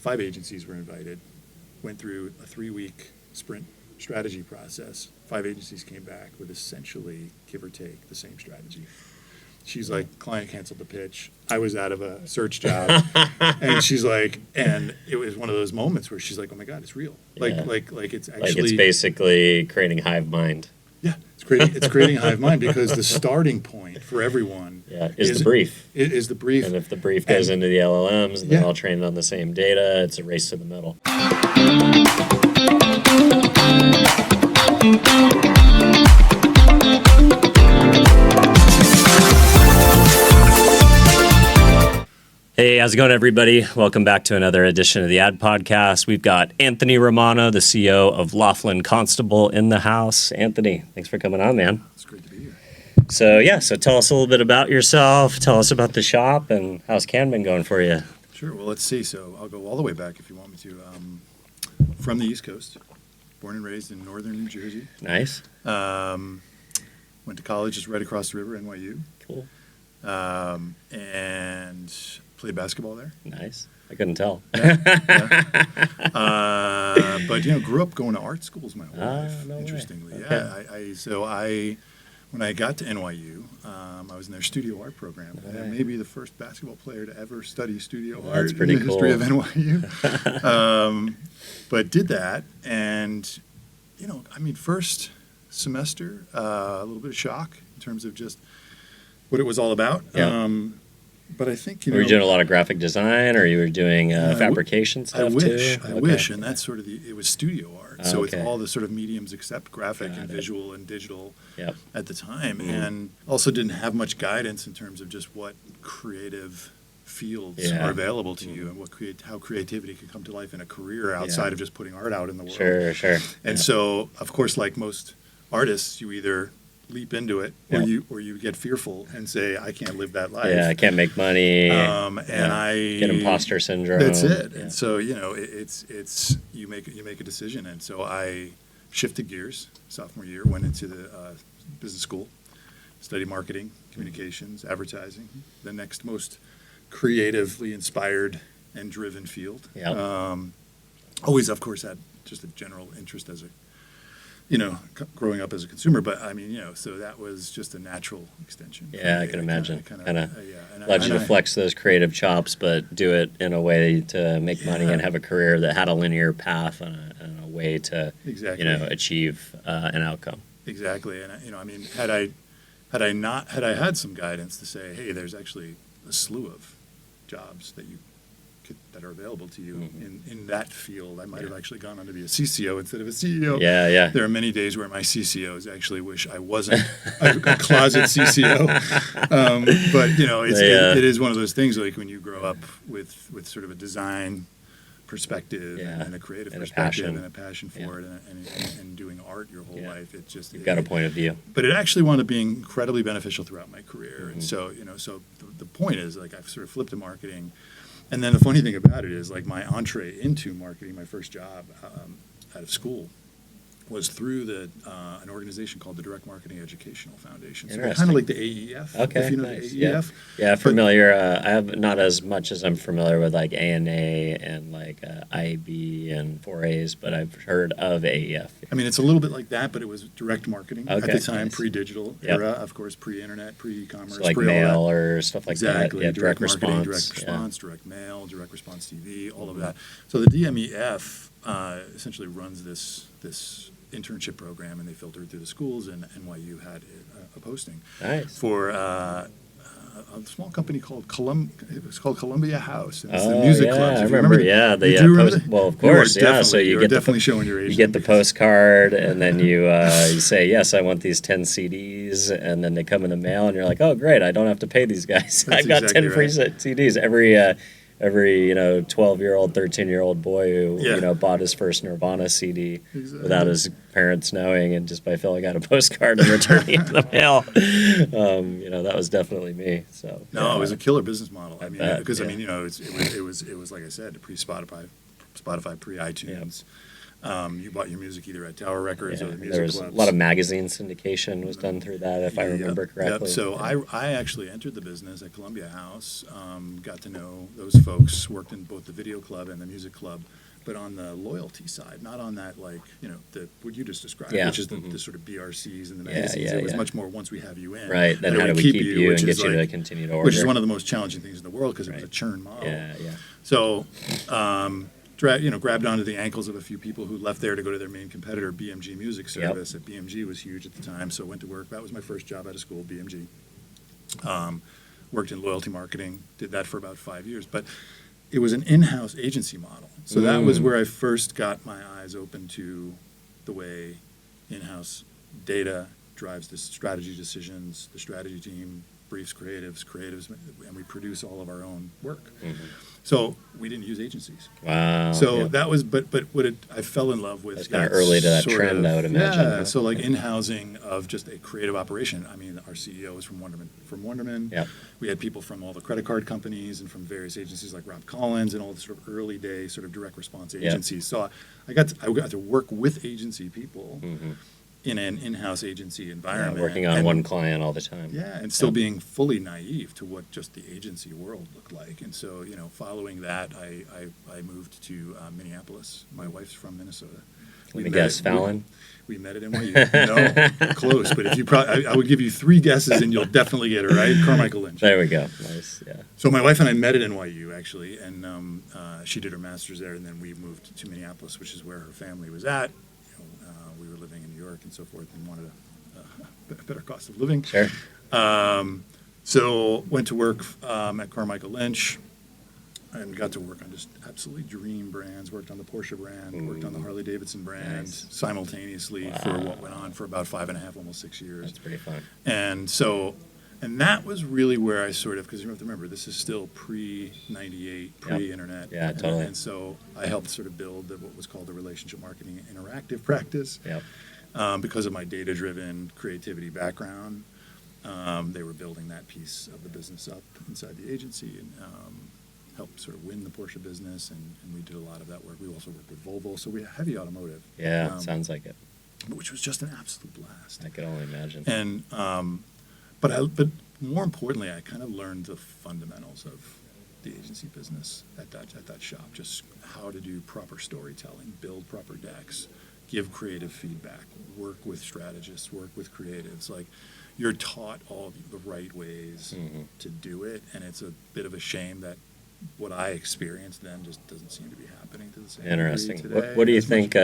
5 agencies were invited, went through a 3-week sprint strategy process. 5 agencies came back with essentially, give or take, the same strategy. She's like, client canceled the pitch. I was out of a search job. And she's like, and it was one of those moments where she's like, oh my God, it's real. Like it's actually. Like it's basically creating hive mind. Yeah, it's creating a hive mind because the starting point for everyone is the brief. It is the brief. And if the brief goes into the LLMs and they're all trained on the same data, it's a race to the middle. Hey, how's it going, everybody? Welcome back to another edition of the Ad Podcast. We've got Anthony Romano, the CEO of Laughlin Constable, in the house. Anthony, thanks for coming on, man. It's great to be here. So tell us a little bit about yourself. Tell us about the shop, and how's Cannes been going for you? Sure. Well, let's see. So I'll go all the way back if you want me to. From the East Coast, born and raised in northern New Jersey. Nice. Went to college just right across the river, NYU. Cool. And played basketball there. Nice. I couldn't tell. Yeah. But grew up going to art schools my whole life. No interestingly, way. Okay. I when I got to NYU, I was in their studio art program. Okay. And maybe the first basketball player to ever study studio art That's pretty in the cool. history of NYU. But did that, and first semester, a little bit of shock in terms of just what it was all about. Yeah. But I think were you doing a lot of graphic design, or you were doing fabrication stuff too? I wish, and that's sort of it was studio art. So okay. it's all the sort of mediums except graphic and visual and digital at the time, Mm-hmm. and also didn't have much guidance in terms of just what creative fields are available to you and how creativity can come to life in a career outside of just putting art out in the world. Sure. And so, of course, like most artists, you either leap into it, or you get fearful and say, I can't live that life. Yeah, I can't make money. And I get imposter syndrome. That's it. Yeah. And so it's you make a decision. And so I shifted gears sophomore year, went into the business school, studied marketing, communications, advertising, the next most creatively inspired and driven field. Yeah. Always, of course, had just a general interest as growing up as a consumer, but so that was just a natural extension. Yeah, I can imagine. Kind of led you to flex those creative chops, but do it in a way to make money and have a career that had a linear path and a way to, achieve an outcome. Exactly, and had I had some guidance to say, hey, there's actually a slew of jobs that are available to you in that field. I might have actually gone on to be a CCO instead of a CEO. Yeah. There are many days where my CCOs actually wish I wasn't a closet CCO. But it is one of those things, like when you grow up with sort of a design perspective and a creative perspective and a passion for it and doing art your whole life. It just you've got a point of view. But it actually wound up being incredibly beneficial throughout my career. And so so the point is, like, I've sort of flipped to marketing. And then the funny thing about it is, like, my entree into marketing, my first job out of school, was through an organization called the Direct Marketing Educational Foundation. So kind of like the AEF. Okay, if you know nice. the AEF. Yeah, familiar. I have not as much as I'm familiar with like ANA and like IAB and 4As, but I've heard of AEF. It's a little bit like that, but it was direct marketing at the time, nice. Pre-digital era, of course, pre-internet, pre-e-commerce, so like mail or stuff like that. Exactly. Yeah, direct marketing, direct response, direct mail, direct response TV, all of that. So the DMEF essentially runs this internship program, and they filtered through the schools, and NYU had a posting for a small company called Columbia House. And it's the music clubs. I remember. Well, of course. So you get definitely showing your age. You get the postcard, and then you say, "Yes, I want these 10 CDs," and then they come in the mail, and you're like, "Oh, great! I don't have to pay these guys. I've got 10 free CDs." Every 12-year-old, 13-year-old boy who bought his first Nirvana CD without his parents knowing, and just by filling out a postcard and returning it to the mail, that was definitely me. So it was a killer business model. It was like I said, pre-Spotify, pre-iTunes. You bought your music either at Tower Records or the music there was clubs. a lot of magazine syndication was done through that, if I remember correctly. Yep. So I actually entered the business at Columbia House, got to know those folks, worked in both the video club and the music club, but on the loyalty side, not on that, like, what you just described, which is the sort of BRCs and the magazines. It was much more once we have you in. Right, then how do we keep you and get you to continue to order? Which is one of the most challenging things in the world because it was a churn model. Yeah. So, grabbed onto the ankles of a few people who left there to go to their main competitor, BMG Music Service. At BMG was huge at the time, so went to work. That was my first job out of school, BMG. Worked in loyalty marketing, did that for about 5 years. But it was an in-house agency model. So that was where I first got my eyes open to the way in-house data drives the strategy decisions, the strategy team briefs creatives, and we produce all of our own work. So we didn't use agencies. Wow. So that was, but what I fell in love with. That's kind of early to that trend, I would imagine. Yeah. So like in-housing of just a creative operation. I mean, our CEO was from Wonderman. Yep. We had people from all the credit card companies and from various agencies like Rob Collins and all the sort of early day sort of direct response agencies. So I got to work with agency people. In an in-house agency environment. Working on one client all the time. Yeah, and still being fully naive to what just the agency world looked like. And so, following that, I moved to Minneapolis. My wife's from Minnesota. Let me guess, Fallon? We met at NYU. No, close. But if you I would give you 3 guesses and you'll definitely get it right. Carmichael Lynch. There we go. Nice, yeah. So my wife and I met at NYU, actually, and she did her master's there, and then we moved to Minneapolis, which is where her family was at. We were living in New York and so forth and wanted a better cost of living. Sure. So went to work at Carmichael Lynch and got to work on just absolutely dream brands. Worked on the Porsche brand, worked on the Harley Davidson brand simultaneously for what went on for about 5.5, almost 6 years. That's pretty fun. And that was really where I sort of, because you have to remember, this is still pre-98, pre-internet. Yeah, totally. And so I helped sort of build what was called the relationship marketing interactive practice. Because of my data-driven creativity background, they were building that piece of the business up inside the agency and helped sort of win the Porsche business, and we did a lot of that work. We also worked with Volvo, so we had heavy automotive. Yeah, sounds like it. Which was just an absolute blast. I could only imagine. And but more importantly, I kind of learned the fundamentals of the agency business at that shop. Just how to do proper storytelling, build proper decks, give creative feedback, work with strategists, work with creatives. Like, you're taught all the right ways to do it, and it's a bit of a shame that what I experienced then just doesn't seem to be happening to the same Interesting. degree today. What do you think?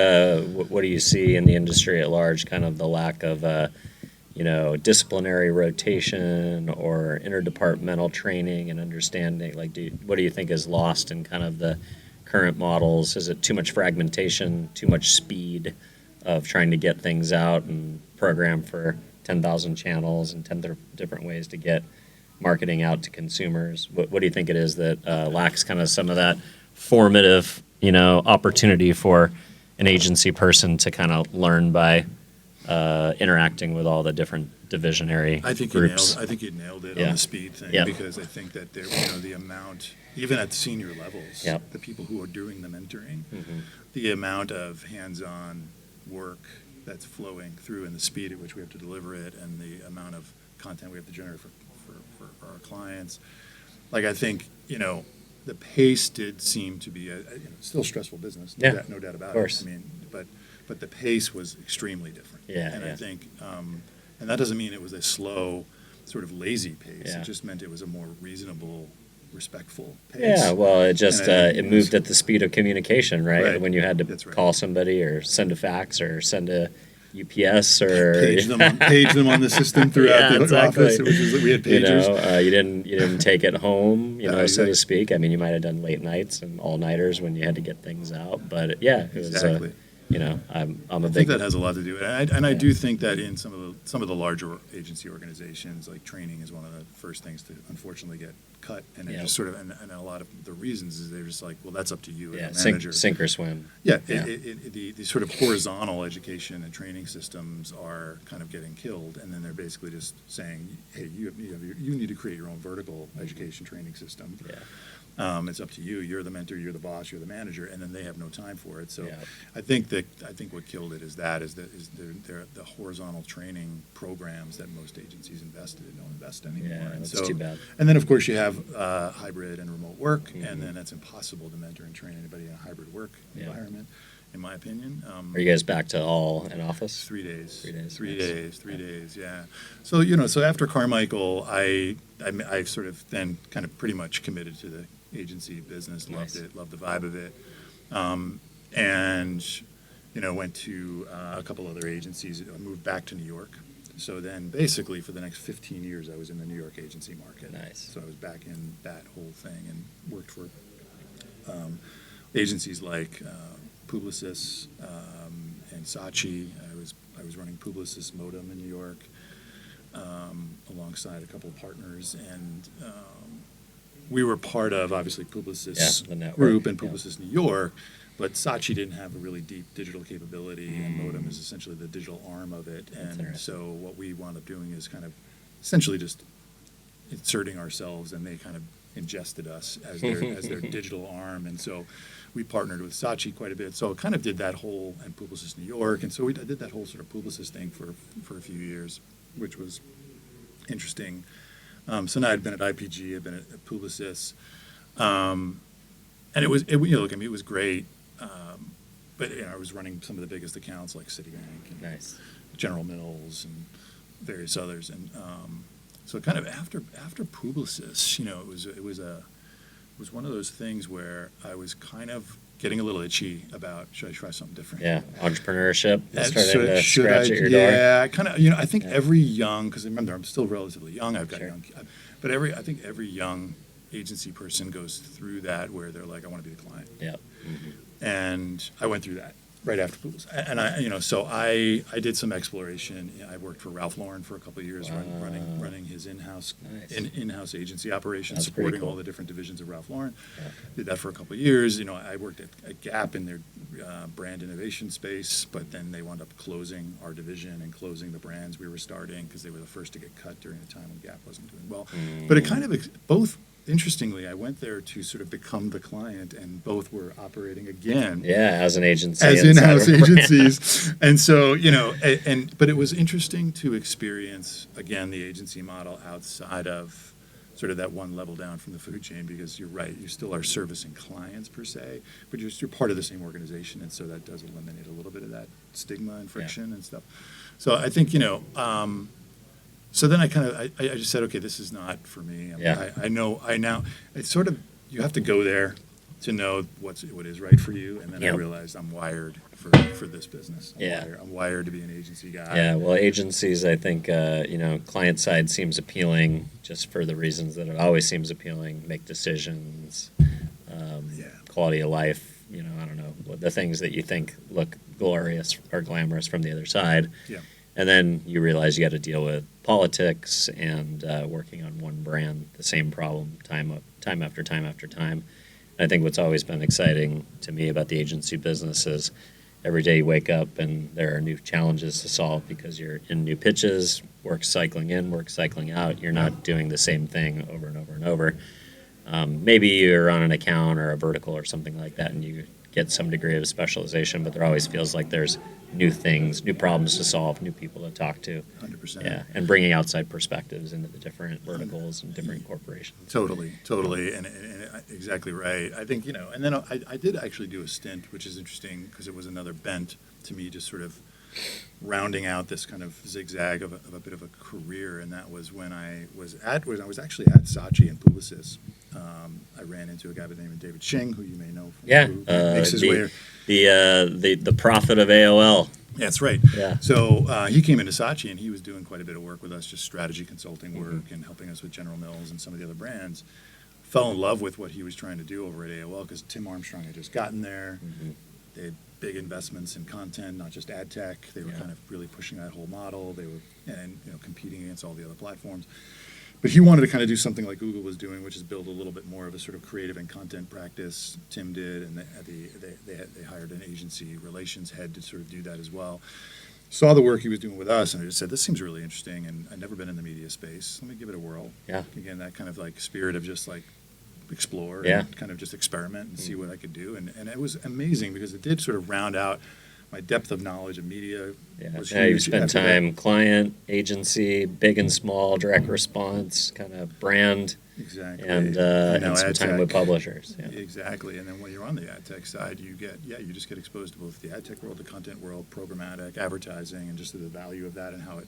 What do you see in the industry at large? Kind of the lack of, disciplinary rotation or interdepartmental training and understanding. Like, what do you think is lost in kind of the current models? Is it too much fragmentation, too much speed of trying to get things out and program for 10,000 channels and 10 different ways to get marketing out to consumers? What do you think it is that lacks kind of some of that formative, opportunity for an agency person to kind of learn by interacting with all the different divisionary groups? I think you nailed it on the speed thing, because I think that there, the amount, even at senior levels, the people who are doing the mentoring, the amount of hands-on work that's flowing through and the speed at which we have to deliver it and the amount of content we have to generate for our clients. Like, I think, the pace did seem to be still stressful business, no doubt about it. I mean, but the pace was extremely different. I think, and that doesn't mean it was a slow, sort of lazy pace. It just meant it was a more reasonable, respectful pace. Yeah, well, it just it moved at the speed of communication, right? When you had to call somebody or send a fax or send a UPS or page them on the system throughout the office. It was just, we had pagers. You didn't take it home, so to speak. I mean, you might have done late nights and all nighters when you had to get things out, but it was. Exactly. I'm a big. I think that has a lot to do with it, and I do think that in some of the larger agency organizations, like training is one of the first things to unfortunately get cut, and it just sort of, and a lot of the reasons is they're just like, well, that's up to you as a manager. Sink or swim. The sort of horizontal education and training systems are kind of getting killed, and then they're basically just saying, hey, you need to create your own vertical education training system. It's up to you. You're the mentor, you're the boss, you're the manager, and then they have no time for it. So Yeah. I think what killed it is the horizontal training programs that most agencies invested in don't invest anymore. Yeah, And that's too bad. And then of course you have hybrid and remote work, Mhm. and then that's impossible to mentor and train anybody in a hybrid work Yeah. environment, in my opinion. Are you guys back to all in office? 3 days. 3 days. Three Nice. days. 3 Yeah. days. Yeah. So so after Carmichael, I sort of then kind of pretty much committed to the agency business. Loved Nice. it. Loved the vibe of it. And went to a couple other agencies. I moved back to New York. So then basically for the next 15 years, I was in the New York agency market. Nice. So I was back in that whole thing and worked for agencies like Publicis and Saatchi. I was running Publicis Modem in New York alongside a couple of partners, and we were part of obviously Publicis the network, Group and yeah. Publicis New York, but Saatchi didn't have a really deep digital capability, and Modem is essentially the digital arm of it. And interesting. so what we wound up doing is kind of essentially just inserting ourselves, and they kind of ingested us as their digital arm. And so we partnered with Saatchi quite a bit. So kind of did that whole, and Publicis New York. And so I did that whole sort of Publicis thing for a few years, which was interesting. So now I'd been at IPG, I'd been at Publicis. And it was, look, I mean, it was great. But I was running some of the biggest accounts like Citibank and Nice. General Mills and various others. And so kind of after Publicis, it was one of those things where I was kind of getting a little itchy about, should I try something different? Yeah, entrepreneurship starting Should to scratch at your door. Yeah, I kind of, I think Yeah. every young, because remember, I'm still relatively young, I've got Sure. young, but I think every young agency person goes through that where they're like, I want to be the client. Yeah. And I went through that right after Publicis. And I did some exploration. I worked for Ralph Lauren for a couple of years, running his in-house Nice. in-house agency operations, That's pretty supporting cool. all the different divisions of Ralph Lauren. Yeah. Did that for a couple of years. I worked at Gap in their brand innovation space, but then they wound up closing our division and closing the brands we were starting because they were the first to get cut during a time when Gap wasn't doing well. But it kind of both. Interestingly, I went there to sort of become the client, and both were operating again Yeah, as an agency. as inside in-house of a brand. agencies. And so, but it was interesting to experience, again, the agency model outside of sort of that one level down from the food chain, because you're right, you still are servicing clients per se, but you're part of the same organization, and so that does eliminate a little bit of that stigma and friction and stuff. So I think, so then I just said, okay, this is not for me. Yeah. I now, it's sort of, you have to go there to know what is right for you. And then Yep. I realized I'm wired for this business. I'm wired to be an agency guy. Yeah, well, agencies, I think, client side seems appealing just for the reasons that it always seems appealing. Make decisions, quality of life. I don't know, the things that you think look glorious or glamorous from the other side. Yeah. And then you realize you got to deal with politics and working on one brand, the same problem time after time after time. And I think what's always been exciting to me about the agency business is every day you wake up and there are new challenges to solve because you're in new pitches, work cycling in, work cycling out. You're not doing the same thing over and over and over. Maybe you're on an account or a vertical or something like that and you get some degree of specialization, but there always feels like there's new things, new problems to solve, new people to talk to. 100%. Yeah, and bringing outside perspectives into the different verticals and different corporations. Totally, and exactly right. I think, and then I did actually do a stint, which is interesting because it was another bent to me, just sort of rounding out this kind of zigzag of a bit of a career, and that was when I was actually at Saatchi and Publicis. I ran into a guy by the name of David Shing, who you may know from who makes his way. The prophet of AOL. That's right. Yeah. So he came into Saatchi, and he was doing quite a bit of work with us, just strategy consulting work and helping us with General Mills and some of the other brands. Fell in love with what he was trying to do over at AOL because Tim Armstrong had just gotten there. They had big investments in content, not just ad tech. They were kind of really pushing that whole model. They were competing against all the other platforms. But he wanted to kind of do something like Google was doing, which is build a little bit more of a sort of creative and content practice. Tim did, and they hired an agency relations head to sort of do that as well. Saw the work he was doing with us, and I just said, this seems really interesting, and I've never been in the media space. Let me give it a whirl. Yeah. Again, that kind of like spirit of just like explore Yeah. and kind of just experiment and see what I could do. And it was amazing because it did sort of round out my depth of knowledge of media. Yeah, Was now you've huge spent after that. time client, agency, big and small, direct response, kind of brand, Exactly. and now some ad time with tech. publishers. Yeah. Exactly. And then when you're on the ad tech side, you just get exposed to both the ad tech world, the content world, programmatic, advertising, and just the value of that and how it,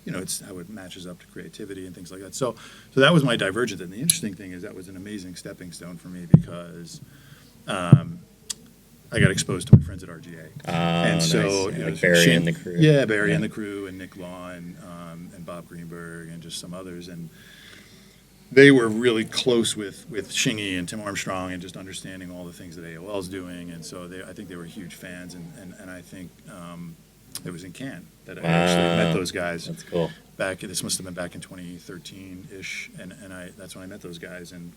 it's how it matches up to creativity and things like that. So that was my divergence. And the interesting thing is that was an amazing stepping stone for me because I got exposed to my friends at RGA. And Nice. so, Yeah, like Barry and the crew. Yeah, Barry Yeah. and the crew and Nick Law and Bob Greenberg and just some others. And they were really close with Shingy and Tim Armstrong and just understanding all the things that AOL's doing. And so I think they were huge fans. And I think it was in Cannes that I actually met those guys. That's cool. This must have been back in 2013-ish. And that's when I met those guys. And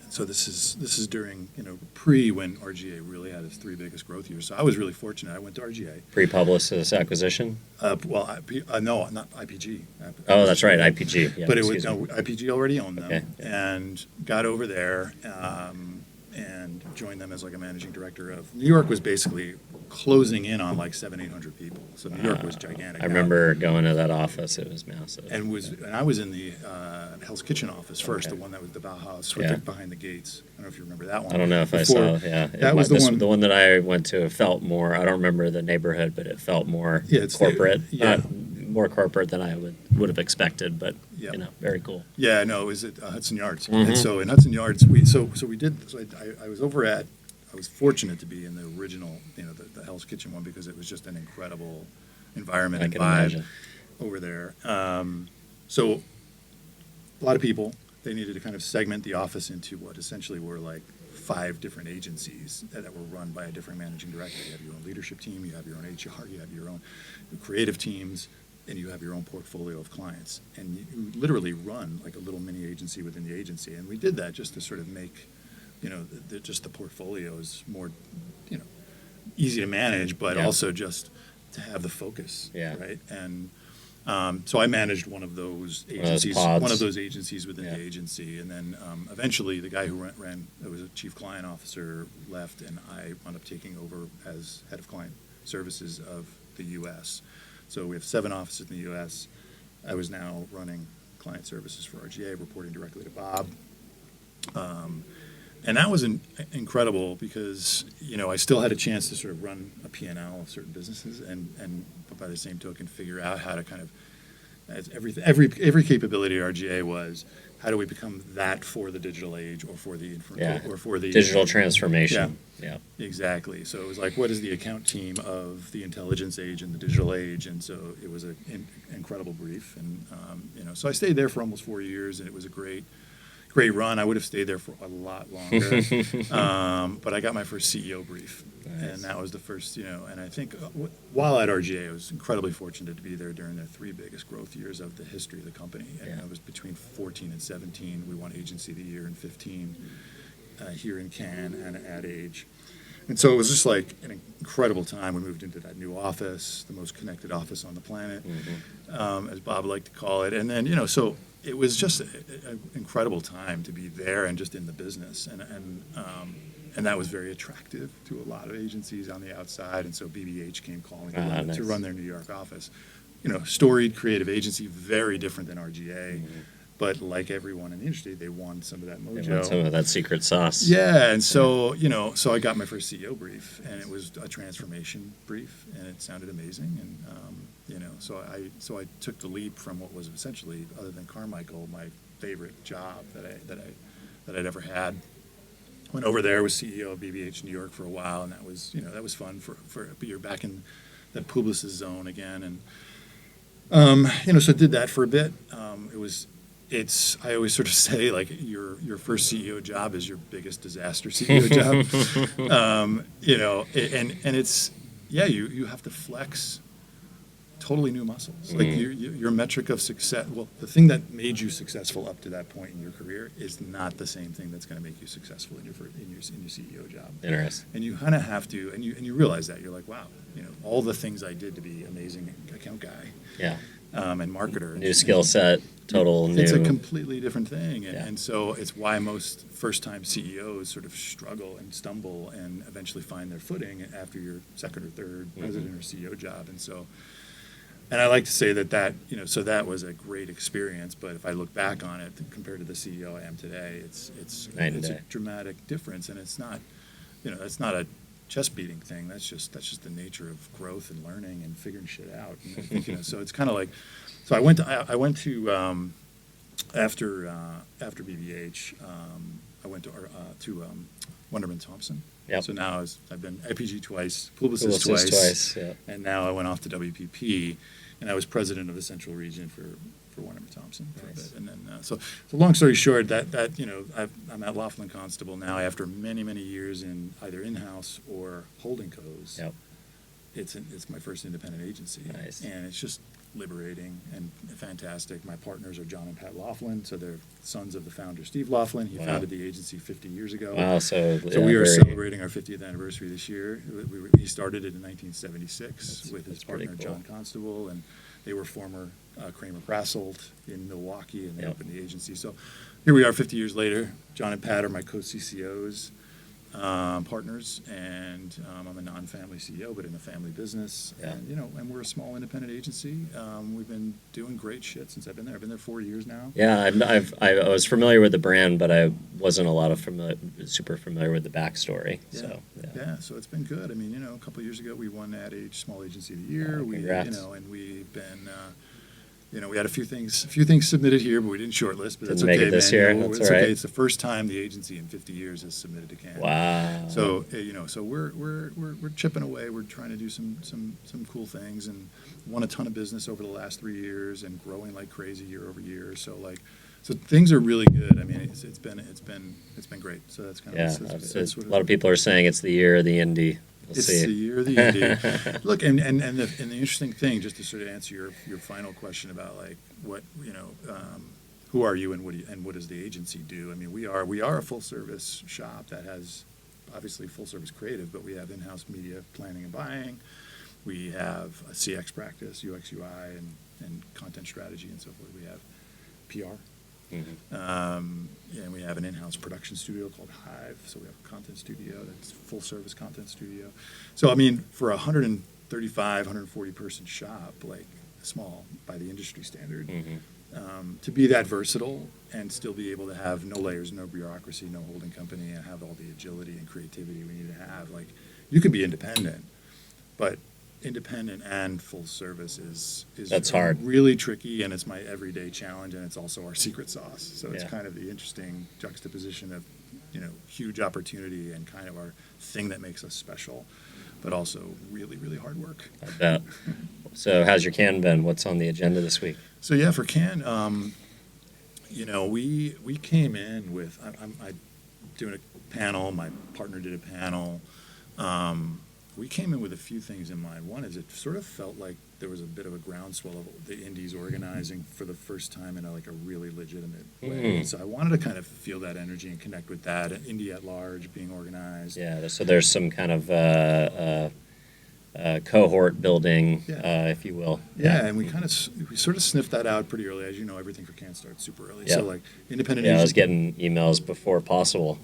so this is during, pre when RGA really had its 3 biggest growth years. So I was really fortunate. I went to RGA. Pre-Publicis acquisition? No, not IPG. Oh, that's right, IPG. Yeah, But excuse me. IPG already owned them, Okay. and got over there and joined them as like a managing director of. New York was basically closing in on like 700-800 people. So New York was gigantic. I remember going to that office. It was massive. And I was in the Hell's Kitchen office first, Okay. the one that was the Bauhaus Yeah. behind the gates. I don't know if you remember that one. I don't know if I Before- saw. Yeah, that was the one. The one that I went to felt more. I don't remember the neighborhood, but it felt more Yeah, it's corporate. yeah. More corporate than I would have expected. But Yeah. very cool. Yeah, no, it was at Hudson Yards. Mhm. And so in Hudson Yards, I was fortunate to be in the original, the Hell's Kitchen one because it was just an incredible environment I and can vibe imagine. over there. So a lot of people, they needed to kind of segment the office into what essentially were like 5 different agencies that were run by a different managing director. You have your own leadership team, you have your own HR, you have your own creative teams, and you have your own portfolio of clients. And you literally run like a little mini agency within the agency. And we did that just to sort of make, just the portfolios more, easy to manage, but Yeah. also just to have the focus, Yeah. right? And so I managed one of those One of those agencies, pods. within Yeah. the agency. And then eventually the guy who ran, it was a chief client officer, left, and I wound up taking over as head of client services of the U.S. So we have 7 offices in the U.S. I was now running client services for RGA, reporting directly to Bob. And that was incredible because, I still had a chance to sort of run a P&L of certain businesses but by the same token, figure out how to kind of, as every capability at RGA was, how do we become that for the digital age or for the Digital transformation. Yeah. Exactly. So it was like, what is the account team of the intelligence age and the digital age? And so it was an incredible brief. And, so I stayed there for almost 4 years, and it was a great run. I would have stayed there for a lot longer. But I got my first CEO brief. Nice. And that was the first, and I think while at RGA, I was incredibly fortunate to be there during the 3 biggest growth years of the history of the company. And Yeah. it was between 14 and 17. We won Agency of the Year in 15 here in Cannes and at Age. And so it was just like an incredible time. We moved into that new office, the most connected office on the planet, as Bob liked to call it. And then, so it was just an incredible time to be there and just in the business. And that was very attractive to a lot of agencies on the outside. And so BBH came calling Nice. to run their New York office. Storied creative agency, very different than RGA. But like everyone in the industry, they want some of that mojo. They want some of that secret sauce. Yeah, and so so I got my first CEO brief, and it was a transformation brief, and it sounded amazing, and so I took the leap from what was essentially, other than Carmichael, my favorite job that I'd ever had. Went over there, was CEO of BBH New York for a while, and that was fun but you're back in that Publicis zone again, and so did that for a bit. I always sort of say, like, your first CEO job is your biggest disaster CEO job. And it's, you have to flex totally new muscles. Like your metric of success, well, the thing that made you successful up to that point in your career is not the same thing that's going to make you successful in your CEO job. Interesting. And you kind of have to, and you realize that you're like, wow, all the things I did to be amazing account guy. Yeah. and marketer. New skill set, total new. It's a completely different thing. Yeah. And so it's why most first-time CEOs sort of struggle and stumble and eventually find their footing after your second or third president or CEO job. And so, and I like to say that, so that was a great experience, but if I look back on it compared to the CEO I am today, it's a dramatic difference. And it's not, that's not a chest beating thing. That's just the nature of growth and learning and figuring shit out. And I think, so it's kind of like, so I went to after BBH, I went to Wunderman Thompson. Yep. So now I've been IPG twice, Publicis twice, yeah. and now I went off to WPP, and I was president of the Central Region for Wunderman Thompson for a bit. And then so long story short, that I'm at Laughlin Constable now after many years in either in-house or holding co's. Yep. It's my first independent agency. Nice. And it's just liberating and fantastic. My partners are John and Pat Laughlin, so they're sons of the founder, Steve Laughlin. He founded the agency 50 years ago. Wow, so we are celebrating our 50th anniversary this year. He started it in 1976 with his partner, cool. John Constable, and they were former Kramer Krasselt in Milwaukee, and they opened the agency. So here we are 50 years later. John and Pat are my co-CCOs. Partners, and I'm a non-family CEO, but in a family business. Yeah. And and we're a small independent agency. We've been doing great shit since I've been there. I've been there 4 years now. Yeah, I was familiar with the brand, but I wasn't super familiar with the backstory. Yeah. So So it's been good. I mean, a couple of years ago we won Ad Age Small Agency of the Year. Congrats. And we've been. We had a few things submitted here, but we didn't shortlist. But that's Didn't make okay, it this man. year. It's That's all right. okay. It's the first time the agency in 50 years has submitted to Cannes. Wow. So so we're chipping away. We're trying to do some cool things, and won a ton of business over the last 3 years, and growing like crazy year over year. So things are really good. I mean, it's been great. So that's kind of that's a lot of people are saying it's the year of the indie. We'll see. The year of the indie. Look, and the interesting thing, just to sort of answer your final question about like what who are you and what does the agency do? I mean, we are a full service shop that has obviously full service creative, but we have in-house media planning and buying. We have a CX practice, UX UI, and content strategy and so forth. We have PR. Mm-hmm. And we have an in-house production studio called Hive. So we have a content studio that's full service content studio. So I mean, for a 135, 140 person shop, like small by the industry standard, to be that versatile and still be able to have no layers, no bureaucracy, no holding company, and have all the agility and creativity we need to have. Like, you can be independent, but independent and full service is that's hard, really tricky, and it's my everyday challenge, and it's also our secret sauce. So it's Yeah. kind of the interesting juxtaposition of huge opportunity and kind of our thing that makes us special, but also really hard work. I bet. So how's your Cannes been? What's on the agenda this week? So yeah, for Cannes, we came in with I doing a panel. My partner did a panel. We came in with a few things in mind. One is it sort of felt like there was a bit of a groundswell of the indies organizing for the first time in a really legitimate way. So I wanted to kind of feel that energy and connect with that. And indie at large being organized. Yeah, so there's some kind of cohort building, if you will. Yeah, and we sort of sniffed that out pretty early. As you know, everything for Cannes starts super early. Yeah. So like independent. Yeah, I was getting emails before possible.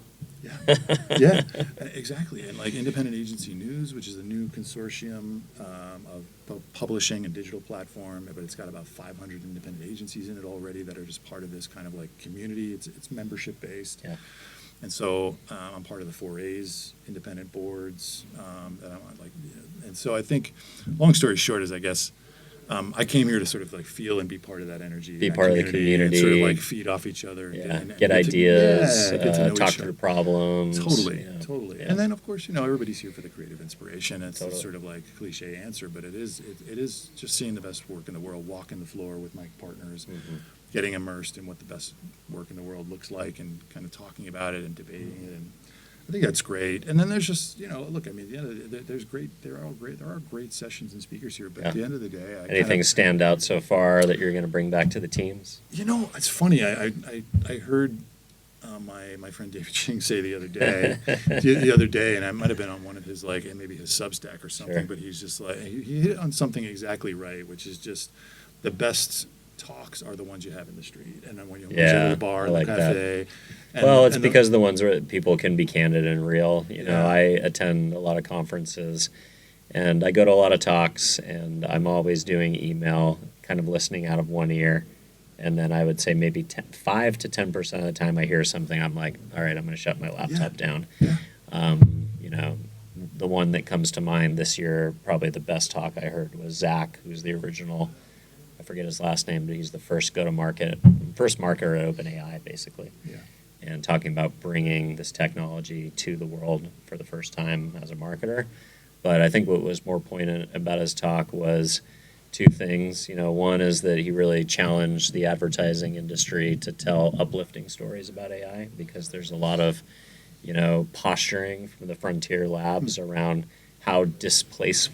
Yeah, exactly. And like Independent Agency News, which is a new consortium of publishing and digital platform, but it's got about 500 independent agencies in it already that are just part of this kind of like community. It's membership based. Yeah. And so I'm part of the 4A's independent boards that I'm on, and so I think, long story short is I guess I came here to sort of like feel and be part of that energy. Be part of the community. And sort of like feed off each other. Yeah. And get ideas, get to know talk each through other. problems. Totally. Yeah. And then of course, everybody's here for the creative inspiration. It's Totally. sort of like a cliche answer, but it is just seeing the best work in the world, walking the floor with my partners, getting immersed in what the best work in the world looks like, and kind of talking about it and debating it. And I think that's great. And then there's just, look, I mean, at the end of the day, there are great sessions and speakers here, but at the end of the day, Anything stand out so far that you're going to bring back to the teams? It's funny. I heard my friend David Ching say the other day, and I might have been on one of his maybe his Substack or something, Sure. but he's just like he hit on something exactly right, which is just the best talks are the ones you have in the street, and then when you go Yeah, to the bar I and like the that. cafe. Well, it's because the ones where people can be candid and real. Yeah. I attend a lot of conferences, and I go to a lot of talks, and I'm always doing email, kind of listening out of one ear. And then I would say maybe 5 to 10% of the time I hear something, I'm like, all right, I'm going to shut my laptop down. Yeah. The one that comes to mind this year, probably the best talk I heard was Zach, who's the original, I forget his last name, but he's the first marketer at OpenAI, basically. Yeah. And talking about bringing this technology to the world for the first time as a marketer. But I think what was more poignant about his talk was two things. One is that he really challenged the advertising industry to tell uplifting stories about AI, because there's a lot of, posturing from the frontier labs around how displaceful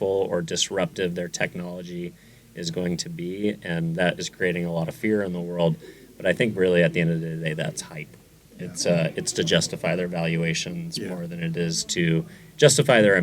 or disruptive their technology is going to be, and that is creating a lot of fear in the world. But I think really at the end of the day, that's hype. It's to justify their valuations more than it is to justify their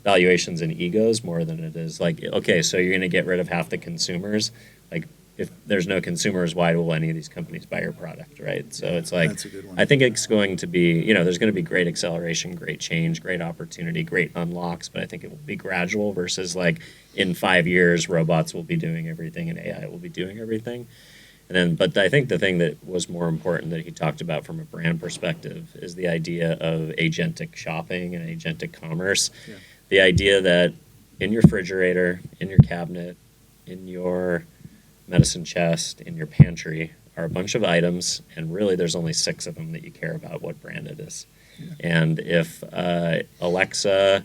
valuations and egos more than it is like, okay, so you're going to get rid of half the consumers. Like, if there's no consumers, why will any of these companies buy your product, right? So it's like, That's a good one. I think it's going to be, there's going to be great acceleration, great change, great opportunity, great unlocks, but I think it will be gradual versus like in 5 years, robots will be doing everything and AI will be doing everything. But I think the thing that was more important that he talked about from a brand perspective is the idea of agentic shopping and agentic commerce. Yeah. The idea that in your refrigerator, in your cabinet, in your medicine chest, in your pantry are a bunch of items, and really there's only 6 of them that you care about what brand it is. Yeah. And if Alexa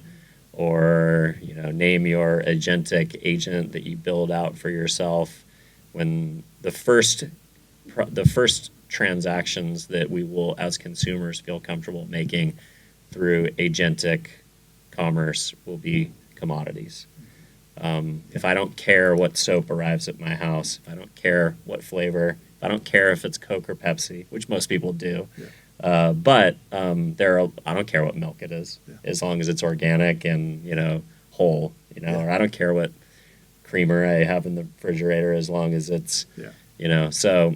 or name your agentic agent that you build out for yourself, when the first transactions that we will as consumers feel comfortable making through agentic commerce will be commodities. If I don't care what soap arrives at my house, if I don't care what flavor, if I don't care if it's Coke or Pepsi, which most people do, but I don't care what milk it is, as long as it's organic and whole, or I don't care what creamer I have in the refrigerator as long as it's So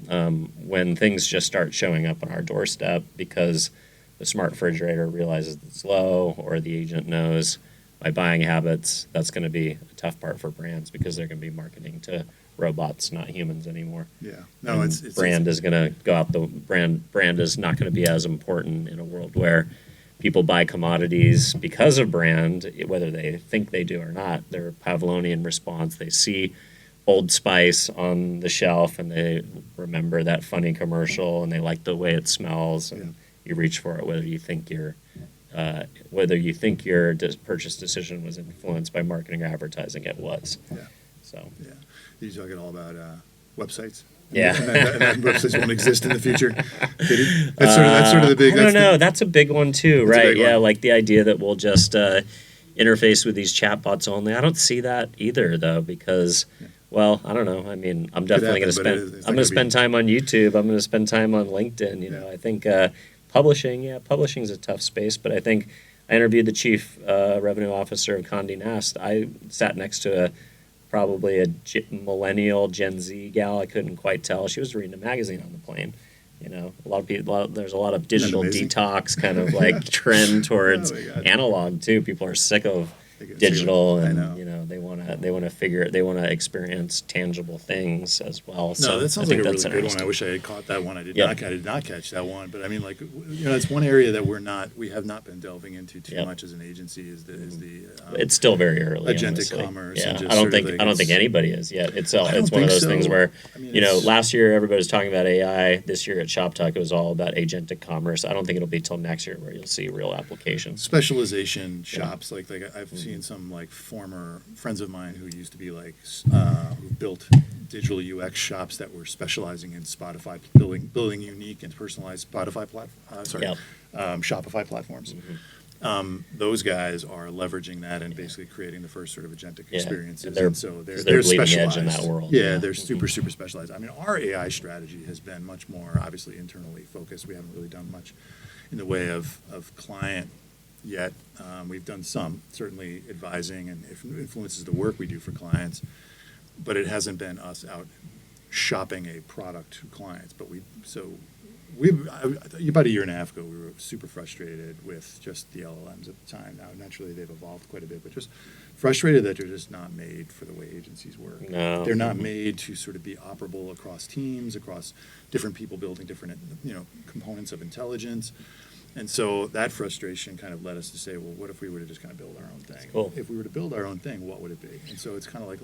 when things just start showing up on our doorstep because the smart refrigerator realizes it's low, or the agent knows my buying habits, that's going to be a tough part for brands, because they're going to be marketing to robots, not humans anymore. Yeah, no, it's brand is going to go out. The brand is not going to be as important in a world where people buy commodities because of brand, whether they think they do or not. Their Pavlovian response, they see Old Spice on the shelf and they remember that funny commercial and they like the way it smells, and you reach for it, whether you think your purchase decision was influenced by marketing or advertising. It was. You're talking all about websites. Yeah, and that websites won't exist in the future. That's sort of the big. I don't know. That's a big one too, right? Yeah, like the idea that we'll just interface with these chatbots only. I don't see that either, though, because, well, I don't know. I mean, I'm definitely going to spend. I'm going to spend time on YouTube. I'm going to spend time on LinkedIn. I think publishing is a tough space, but I think I interviewed the chief revenue officer of Condé Nast. I sat next to probably a millennial Gen Z gal. I couldn't quite tell. She was reading a magazine on the plane. A lot of people. There's a lot of digital detox kind of like trend towards analog too. People are sick of digital, and they want to experience tangible things as well. No, so that sounds like a really good one. I wish I had caught that one. I did not catch that one. But I mean, like, it's one area that we have not been delving into too much as an agency. Is the it's still very early. Agentic honestly. commerce. Yeah, and I don't think anybody is yet. It's one of those things where last year everybody was talking about AI. This year at Shop Talk it was all about agentic commerce. I don't think it'll be till next year where you'll see real applications. Specialization shops like I've seen some like former friends of mine who used to be like who built digital UX shops that were specializing in Spotify, building unique and personalized Shopify platforms. Mm-hmm. Those guys are leveraging that and basically creating the first sort of agentic experiences. And so they're bleeding specialized edge in that world. Yeah, they're super specialized. I mean, our AI strategy has been much more obviously internally focused. We haven't really done much in the way of client yet. We've done some, certainly advising, and it influences the work we do for clients, but it hasn't been us out shopping a product to clients. But about a year and a half ago, we were super frustrated with just the LLMs at the time. Now, naturally, they've evolved quite a bit, but just frustrated that they're just not made for the way agencies work. No. They're not made to sort of be operable across teams, across different people building different, components of intelligence. And so that frustration kind of led us to say, well, what if we were to just kind of build our own thing? That's cool. If we were to build our own thing, what would it be? And so it's kind of like,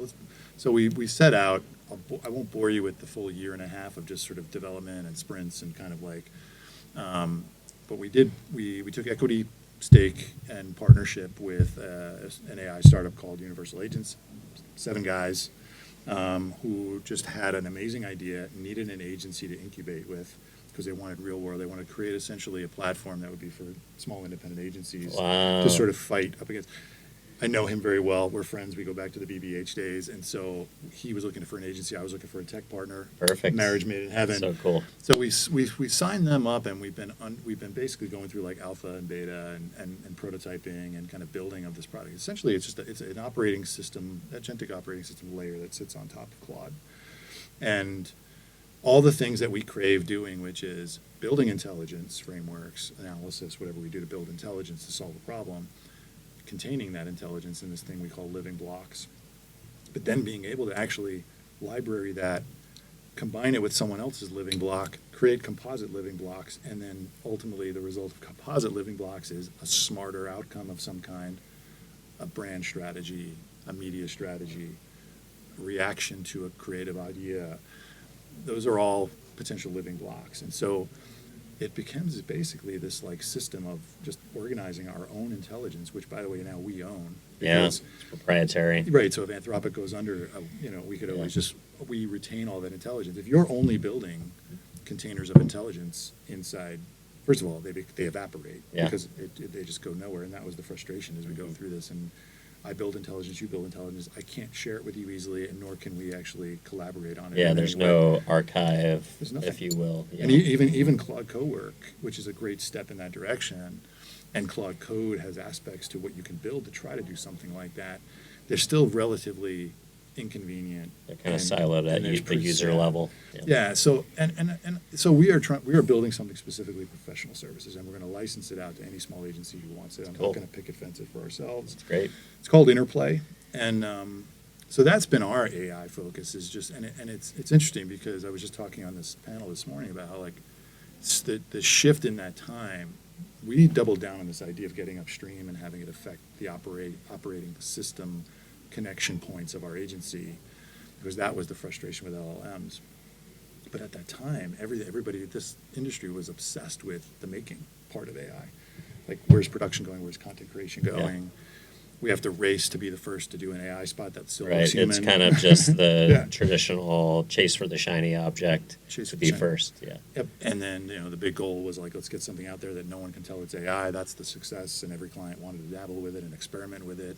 so we set out, I won't bore you with the full year and a half of just sort of development and sprints and kind of like, but we took equity stake and partnership with an AI startup called Universal Agents, 7 guys who just had an amazing idea, needed an agency to incubate with because they wanted real world. They wanted to create essentially a platform that would be for small independent agencies Wow. to sort of fight up against. I know him very well. We're friends. We go back to the BBH days. And so he was looking for an agency. I was looking for a tech partner. Perfect. Marriage made in heaven. So cool. So we signed them up, and we've been basically going through like alpha and beta and prototyping and kind of building of this product. Essentially, it's an operating system, agentic operating system layer that sits on top of Claude. And all the things that we crave doing, which is building intelligence frameworks, analysis, whatever we do to build intelligence to solve a problem, containing that intelligence in this thing we call living blocks, but then being able to actually library that, combine it with someone else's living block, create composite living blocks, and then ultimately the result of composite living blocks is a smarter outcome of some kind, a brand strategy, a media strategy, a reaction to a creative idea. Those are all potential living blocks. And so it becomes basically this like system of just organizing our own intelligence, which, by the way, now we own. Yeah, it's proprietary. Right. So if Anthropic goes under, we could always we retain all that intelligence. If you're only building containers of intelligence inside, first of all, they evaporate because they just go nowhere. And that was the frustration as we go through this. And I build intelligence, you build intelligence. I can't share it with you easily, and nor can we actually collaborate on it. Yeah, there's no archive, nothing. if you will. Yeah. And even Claude Cowork, which is a great step in that direction, and Claude Code has aspects to what you can build to try to do something like that. They're still relatively inconvenient. They're kind of siloed at the user level. Yeah. So so we are building something specifically professional services, and we're going to license it out to any small agency who wants it. I'm not going to picket fence it for ourselves. That's great. It's called Interplay, and so that's been our AI focus. Is just and it's interesting because I was just talking on this panel this morning about how like the shift in that time. We doubled down on this idea of getting upstream and having it affect the operating system connection points of our agency, because that was the frustration with LLMs. But at that time, everybody, this industry was obsessed with the making part of AI. Like, where's production going? Where's content creation going? Yeah. We have to race to be the first to do an AI spot that still looks human. It's kind of just the traditional chase for the shiny object to be first. Yeah. Yep. And then, the big goal was like, let's get something out there that no one can tell it's AI. That's the success. And every client wanted to dabble with it and experiment with it.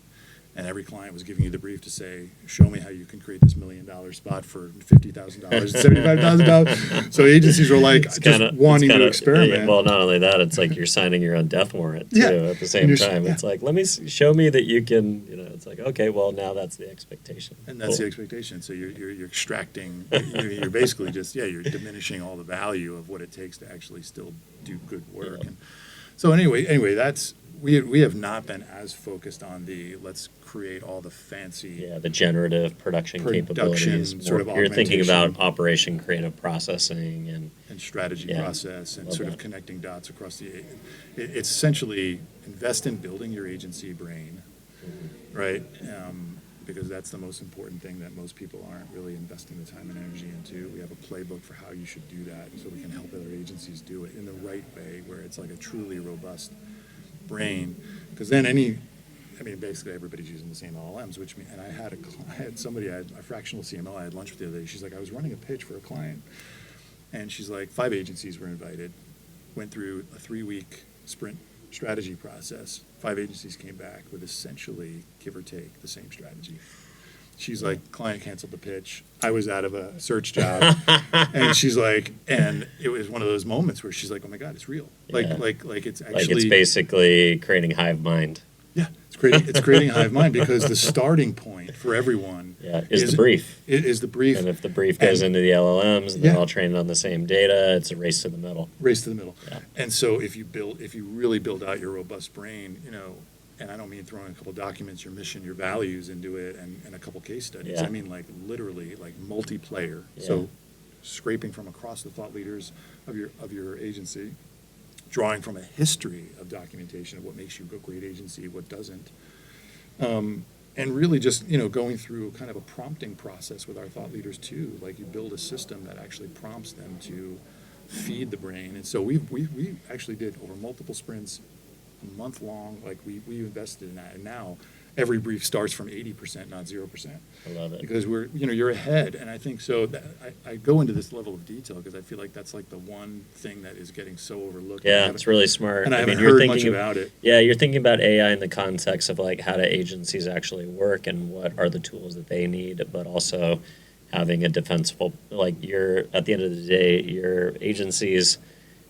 And every client was giving you the brief to say, show me how you can create this $1 million spot for $50,000 and $75,000. So agencies were like, wanting to experiment. Well, not only that, it's like you're signing your own death warrant too at the same time. It's like, show me that you can, it's like, okay, well, now that's the expectation. And that's the expectation. So you're extracting, you're basically just, you're diminishing all the value of what it takes to actually still do good work. Yeah. And so anyway, that's, we have not been as focused on let's create all the fancy the generative production capabilities. Sort of you're thinking about operation creative processing and strategy process and sort of connecting dots across it's essentially invest in building your agency brain, right? Because that's the most important thing that most people aren't really investing the time and energy into. We have a playbook for how you should do that, so we can help other agencies do it in the right way, where it's like a truly robust brain. Because then basically everybody's using the same LLMs, and I had somebody, a fractional CMO I had lunch with the other day. She's like, I was running a pitch for a client, and she's like, 5 agencies were invited, went through a 3-week sprint strategy process. 5 agencies came back with essentially, give or take, the same strategy. She's like, client canceled the pitch. I was out of a search job. And she's like, and it was one of those moments where she's like, oh my God, it's real. Like it's actually. Like it's basically creating hive mind. Yeah, it's creating a hive mind, because the starting point for everyone is the brief. It is the brief. And if the brief goes into the LLMs and they're all trained on the same data, it's a race to the middle. Race to the middle. Yeah. And so if you really build out your robust brain, and I don't mean throwing a couple documents, your mission, your values into it, and a couple case studies. Yeah. I mean like literally like multiplayer. Yeah. So scraping from across the thought leaders of your agency, drawing from a history of documentation of what makes you a great agency, what doesn't. And really just, going through kind of a prompting process with our thought leaders too. Like you build a system that actually prompts them to feed the brain. And so we actually did over multiple sprints, a month long, like we invested in that. And now every brief starts from 80%, not 0%. I love it. Because you're ahead. And I think so that I go into this level of detail because I feel like that's like the one thing that is getting so overlooked. Yeah, it's really smart. And I haven't heard much about it. Yeah, you're thinking about AI in the context of like how do agencies actually work and what are the tools that they need, but also having a defensible, like at the end of the day, your agency's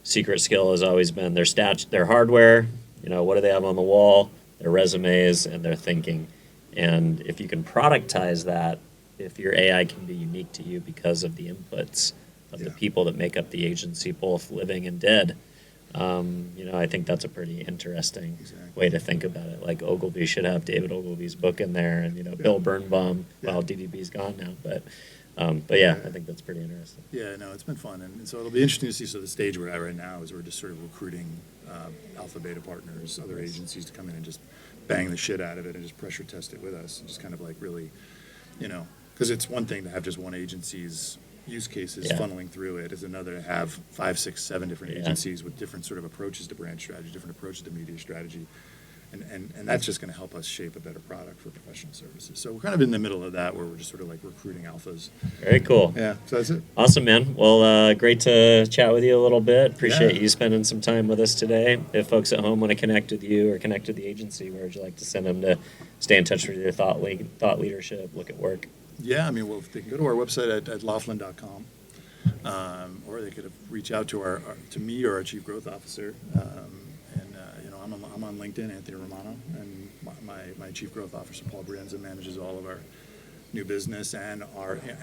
secret skill has always been their stats, their hardware, what do they have on the wall, their resumes, and their thinking. And if you can productize that, if your AI can be unique to you because of the inputs of the people that make up the agency, both living and dead, I think that's a pretty interesting way to think about it. Like Ogilvy should have David Ogilvy's book in there, and Bill Birnbaum. Well, DDB's gone now, but yeah, I think that's pretty interesting. Yeah, no, it's been fun, and so it'll be interesting to see. So the stage we're at right now is we're just sort of recruiting alpha beta partners, other agencies to come in and just bang the shit out of it and just pressure test it with us, and just kind of like really, because it's one thing to have just one agency's use cases funneling through it. It's another to have 5, 6, 7 different agencies with different sort of approaches to brand strategy, different approaches to media strategy. And that's just going to help us shape a better product for professional services. So we're kind of in the middle of that, where we're just sort of like recruiting alphas. Very cool. Yeah, so that's it. Awesome, man. Well, great to chat with you a little bit. Appreciate you spending some time with us today. If folks at home want to connect with you or connect with the agency, where would you like to send them to stay in touch with your thought leadership, look at work? Yeah, I mean, well, they can go to our website at laughlin.com, or they could reach out to to me or our chief growth officer. I'm on LinkedIn, Anthony Romano, and my chief growth officer, Paul Brienza, manages all of our new business and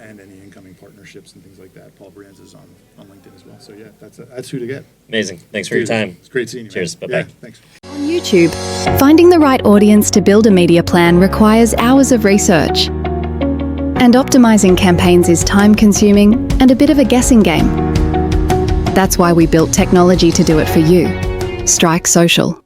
any incoming partnerships and things like that. Paul Brienza is on LinkedIn as well. So yeah, that's who to get. Amazing. Thanks for your time. It's great seeing you. Cheers. Man. Bye-bye. Yeah, thanks. On YouTube, finding the right audience to build a media plan requires hours of research. And optimizing campaigns is time-consuming and a bit of a guessing game. That's why we built technology to do it for you. Strike Social.